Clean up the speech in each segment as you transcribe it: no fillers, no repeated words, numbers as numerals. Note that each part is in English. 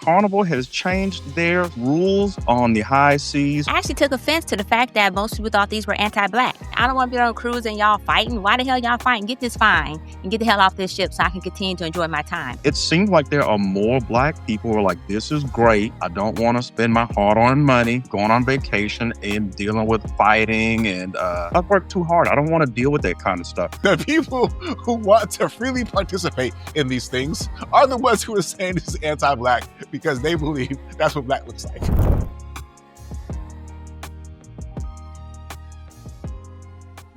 Carnival has changed their rules on the high seas. I actually took offense to the fact that most people thought these were anti-black. I don't want to be on a cruise and y'all fighting. Why the hell y'all fighting? Get this fine and get the hell off this ship so I can continue to enjoy my time. It seems like there are more black people who are like, this is great. I don't want to spend my hard-earned money going on vacation and dealing with fighting, and I've worked too hard. I don't want to deal with that kind of stuff. The people who want to freely participate in these things are the ones who are saying this is anti-black because they believe that's what black looks like.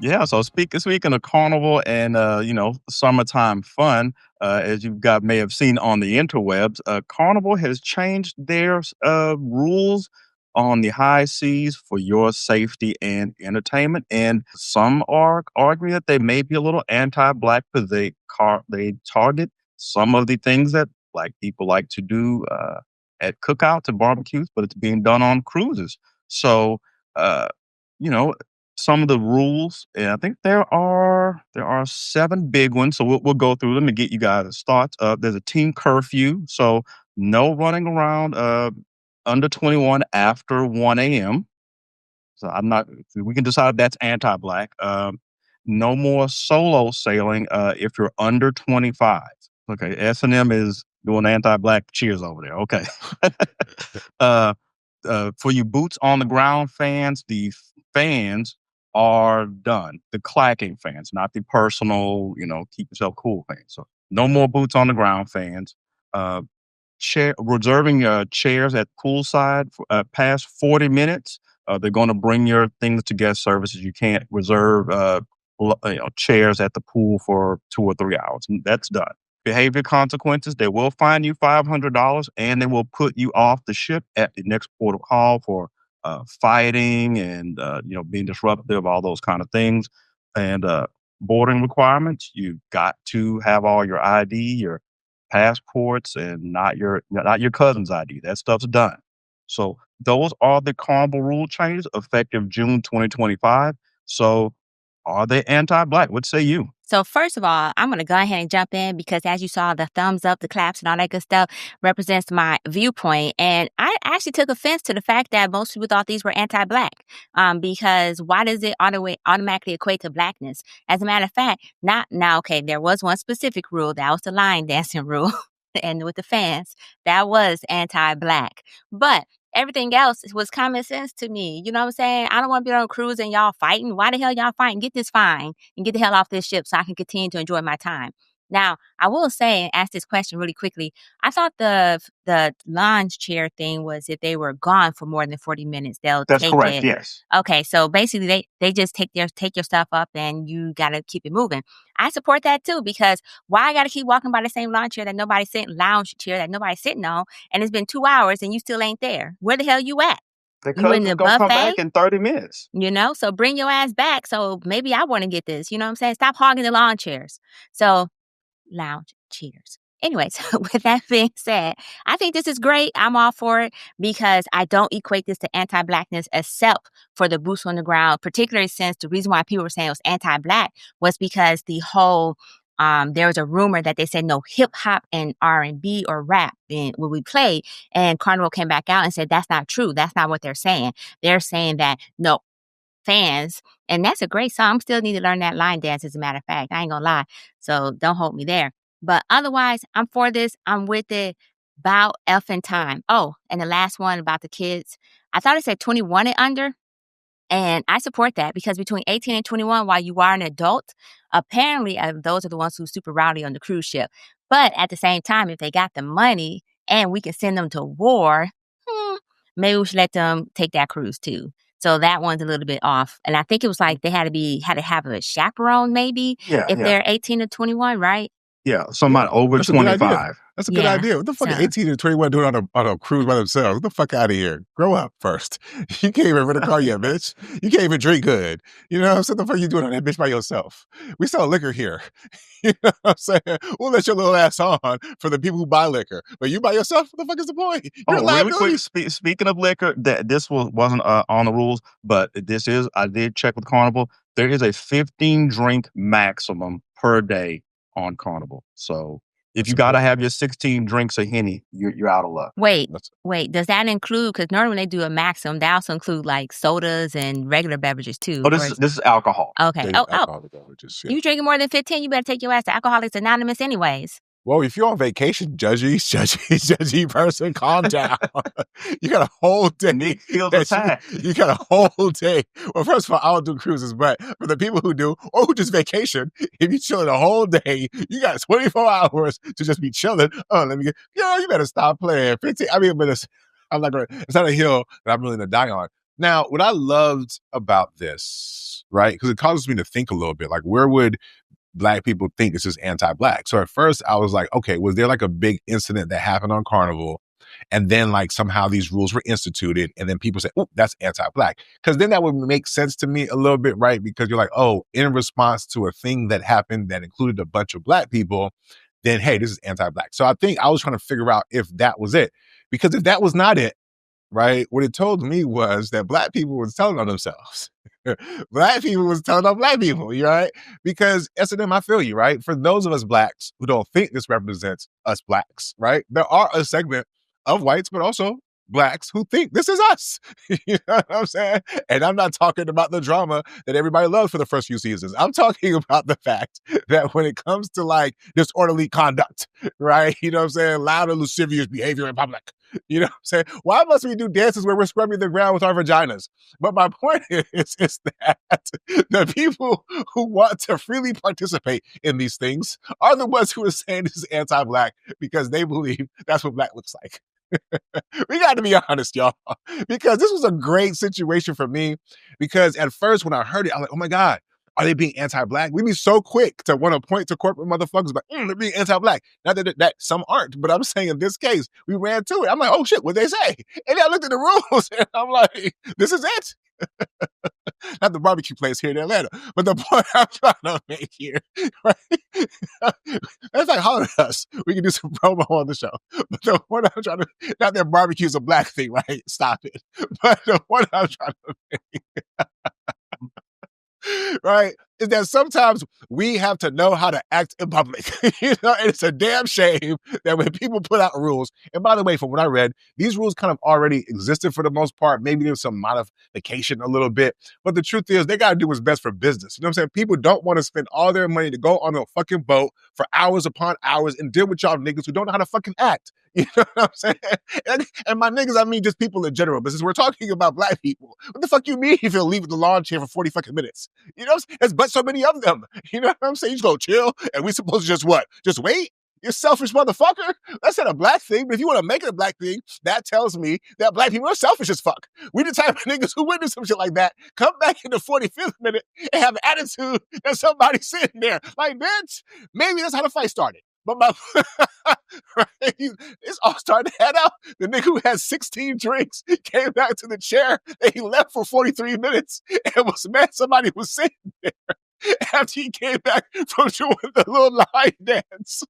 Yeah, so speaking of Carnival and summertime fun, as you guys may have seen on the interwebs, Carnival has changed their rules on the high seas for your safety and entertainment. And some are arguing that they may be a little anti-black because they target some of the things that black people like to do at cookouts and barbecues, but it's being done on cruises. So, some of the rules, and I think there are 7 big ones. So we'll go through them to get you guys' thoughts. There's a team curfew, so no running around under 21 after 1 a.m. So we can decide if that's anti-black. No more solo sailing if you're under 25. Okay, S&M is doing anti-black cheers over there. Okay. For you boots on the ground fans, the fans are done. The clacking fans, not the personal, keep yourself cool fans. So no more boots on the ground fans. Reserving chairs at poolside past 40 minutes. They're going to bring your things to guest services. You can't reserve chairs at the pool for 2 or 3 hours. That's done. Behavior consequences, they will fine you $500 and they will put you off the ship at the next port of call for fighting and being disruptive, all those kind of things. And boarding requirements, you've got to have all your ID, your passports, and not your cousin's ID. That stuff's done. So those are the Carnival rule changes effective June 2025. So are they anti-black? What say you? So first of all, I'm going to go ahead and jump in because as you saw, the thumbs up, the claps, and all that good stuff represents my viewpoint. And I actually took offense to the fact that most people thought these were anti-black because why does it automatically equate to blackness? As a matter of fact, there was one specific rule. That was the line dancing rule. And with the fans, that was anti-black. But everything else was common sense to me. You know what I'm saying? I don't want to be on a cruise and y'all fighting. Why the hell y'all fighting? Get this fine and get the hell off this ship so I can continue to enjoy my time. Now, I will say and ask this question really quickly. I thought the lounge chair thing was if they were gone for more than 40 minutes, they'll That's take correct, it. yes. Okay, so basically they just take your stuff up and you got to keep it moving. I support that too because why I got to keep walking by the same lounge chair that nobody's sitting on and it's been 2 hours and you still ain't there. Where the hell you at? You in the buffet? Come back in 30 minutes. So bring your ass back. So maybe I want to get this. You know what I'm saying? Stop hogging the lawn chairs. So lounge cheers. Anyways, with that being said, I think this is great. I'm all for it because I don't equate this to anti-blackness except for the boots on the ground, particularly since the reason why people were saying it was anti-black was because the whole there was a rumor that they said no hip hop and R&B or rap will we play, and Carnival came back out and said that's not true. That's not what they're saying. They're saying that no fans, and that's a great song. I still need to learn that line dance, as a matter of fact. I ain't gonna lie. So don't hold me there. But otherwise, I'm for this. I'm with it. About effing time. Oh, and the last one about the kids. I thought it said 21 and under. And I support that because between 18 and 21, while you are an adult, apparently those are the ones who's super rowdy on the cruise ship. But at the same time, if they got the money and we can send them to war, maybe we should let them take that cruise too. So that one's a little bit off. And I think it was like they had to have a chaperone maybe if they're 18 to 21, right? Yeah, somebody over 25. That's a good idea. What the fuck are 18 to 21 doing on a cruise by themselves? Get the fuck out of here. Grow up first. You can't even rent a car yet, bitch. You can't even drink good. You know what I'm saying? What the fuck are you doing on that bitch by yourself? We sell liquor here. You know what I'm saying? We'll let your little ass on for the people who buy liquor. But you by yourself, what the fuck is the point? You're really quick, speaking of liquor, this wasn't on the rules, but I did check with Carnival. There is a 15 drink maximum per day on Carnival. So If you got to have your 16 drinks of Henny, you're out of luck. Wait, does that include, because normally they do a maximum, they also include like sodas and regular beverages too? Oh, this is alcohol. Okay. Alcoholic beverages, yeah. You drinking more than 15, you better take your ass to Alcoholics Anonymous anyways. Well, if you're on vacation, judgy person, calm down. You got a whole day. You got a whole day. Well, first of all, I don't do cruises, but for the people who do, or who just vacation, if you're chilling a whole day, you got 24 hours to just be chilling. Oh, you better stop playing. 15. I mean, but it's not a hill that I'm willing to die on. Now, what I loved about this, right, because it causes me to think a little bit, like, where would Black people think this is anti-Black? So at first I was like, okay, was there like a big incident that happened on Carnival? And then like somehow these rules were instituted and then people say, oh, that's anti-Black. Because then that would make sense to me a little bit, right? Because you're like, oh, in response to a thing that happened that included a bunch of Black people, then, hey, this is anti-Black. So I think I was trying to figure out if that was it. Because if that was not it, right, what it told me was that Black people was telling on themselves. Black people was telling on Black people, right? Because S&M, I feel you, right? For those of us Blacks who don't think this represents us Blacks, right? There are a segment of whites, but also Blacks who think this is us. You know what I'm saying? And I'm not talking about the drama that everybody loves for the first few seasons. I'm talking about the fact that when it comes to like disorderly conduct, right? You know what I'm saying? Loud and lascivious behavior in public. You know what I'm saying? Why must we do dances where we're scrubbing the ground with our vaginas? But my point is that the people who want to freely participate in these things are the ones who are saying this is anti-Black because they believe that's what Black looks like. We got to be honest, y'all, because this was a great situation for me. Because at first, when I heard it, I was like, oh my God, are they being anti-Black? We'd be so quick to want to point to corporate motherfuckers, but they're being anti-Black. Not that some aren't, but I'm saying in this case, we ran to it. I'm like, oh shit, what'd they say? And then I looked at the rules and I'm like, this is it. Not the barbecue place here in Atlanta, but the point I'm trying to make here, right? That's like holler at us. We can do some promo on the show. But the point I'm trying to, not that barbecue is a Black thing, right? Stop it. But the point I'm trying to make, right, is that sometimes we have to know how to act in public. You know, and it's a damn shame that when people put out rules, and by the way, from what I read, these rules kind of already existed for the most part. Maybe there's some modification a little bit, but the truth is they got to do what's best for business. You know what I'm saying? People don't want to spend all their money to go on a fucking boat for hours upon hours and deal with y'all niggas who don't know how to fucking act. You know what I'm saying? And my niggas, I mean just people in general, but since we're talking about Black people, what the fuck you mean if you'll leave the lawn chair for 40 fucking minutes? You know, there's but so many of them. You know what I'm saying? You just go chill, and we supposed to just what? Just wait? You selfish motherfucker. That's not a Black thing, but if you want to make it a Black thing, that tells me that Black people are selfish as fuck. We the type of niggas who witness some shit like that, come back in the 45th minute and have an attitude that somebody's sitting there. Like, bitch, maybe that's how the fight started. But right, it's all starting to head out. The nigga who had 16 drinks came back to the chair and he left for 43 minutes and was mad somebody was sitting there after he came back from doing the little line dance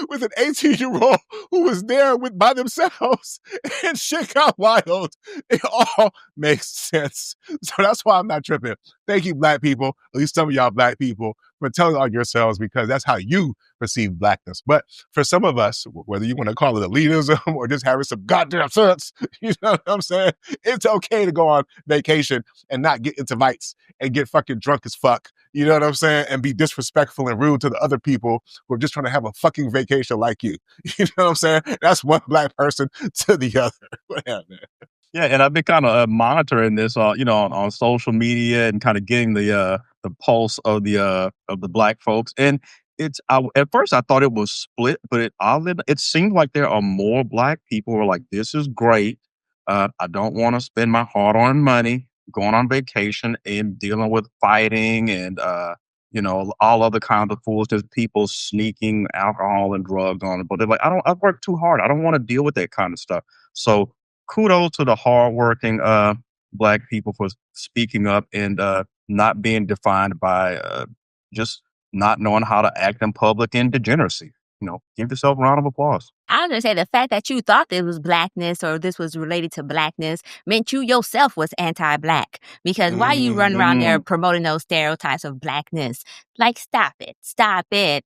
with an 18-year-old who was there by themselves, and shit got wild. It all makes sense. So that's why I'm not tripping. Thank you, Black people, at least some of y'all Black people, for telling on yourselves, because that's how you perceive Blackness. But for some of us, whether you want to call it elitism or just having some goddamn sense, you know what I'm saying? It's okay to go on vacation and not get into fights and get fucking drunk as fuck. You know what I'm saying? And be disrespectful and rude to the other people who are just trying to have a fucking vacation like you. You know what I'm saying? That's one Black person to the other. Yeah, man. Yeah, and I've been kind of monitoring this, on social media and kind of getting the pulse of the Black folks. And at first I thought it was split, but it seems like there are more Black people who are like, this is great. I don't want to spend my hard-earned money going on vacation and dealing with fighting and all other kinds of foolishness, people sneaking alcohol and drugs on it. But they're like, I've worked too hard. I don't want to deal with that kind of stuff. So kudos to the hardworking Black people for speaking up and not being defined by just not knowing how to act in public and degeneracy. give yourself a round of applause. I was going to say the fact that you thought this was blackness or this was related to blackness meant you yourself was anti-black. Because why you run around there promoting those stereotypes of blackness? Like, stop it. Stop it.